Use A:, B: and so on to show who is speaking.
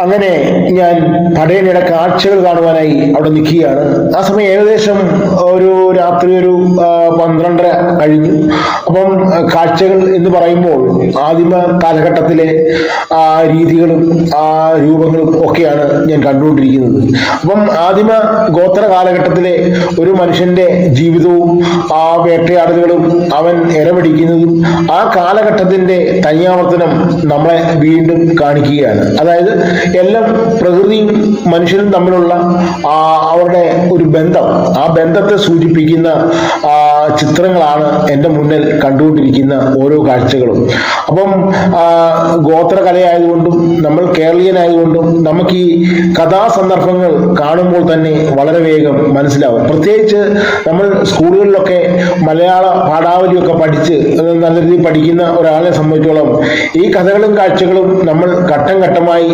A: അങ്ങനെ ഞാൻ പടയണിയുടെ കാഴ്ചകൾ കാണുവാനായി അവിടെ നിൽക്കുകയാണ്. ആ സമയം ഏകദേശം ഒരു രാത്രി 12:30 കഴിഞ്ഞു. അപ്പം കാഴ്ചകൾ എന്ന് പറയുമ്പോൾ ആദിമ കാലഘട്ടത്തിലെ ആ രീതികളും ആ രൂപങ്ങളും ഒക്കെയാണ് ഞാൻ കണ്ടുകൊണ്ടിരിക്കുന്നത്. അപ്പം ആദിമ ഗോത്ര കാലഘട്ടത്തിലെ ഒരു മനുഷ്യന്റെ ജീവിതവും ആ വേട്ടയാടലുകളും അവൻ ഇരപിടിക്കുന്നതും ആ കാലഘട്ടത്തിന്റെ തനിയാവർത്തനം നമ്മളെ വീണ്ടും കാണിക്കുകയാണ്. അതായത് എല്ലാം പ്രകൃതിയും മനുഷ്യനും തമ്മിലുള്ള അവരുടെ ഒരു ബന്ധം, ആ ബന്ധത്തെ സൂചിപ്പിക്കുന്ന ചിത്രങ്ങളാണ് എൻ്റെ മുന്നിൽ കണ്ടുകൊണ്ടിരിക്കുന്ന ഓരോ കാഴ്ചകളും. അപ്പം ഗോത്രകലയായതുകൊണ്ടും നമ്മൾ കേരളീയനായതുകൊണ്ടും നമുക്ക് ഈ കഥാസന്ദർഭങ്ങൾ കാണുമ്പോൾ തന്നെ വളരെ വേഗം മനസ്സിലാവും. പ്രത്യേകിച്ച് നമ്മൾ സ്കൂളുകളിലൊക്കെ മലയാള പാഠാവലിയൊക്കെ പഠിച്ച് നല്ല രീതിയിൽ പഠിക്കുന്ന ഒരാളെ സംബന്ധിച്ചോളം ഈ കഥകളും കാഴ്ചകളും നമ്മൾ ഘട്ടം ഘട്ടമായി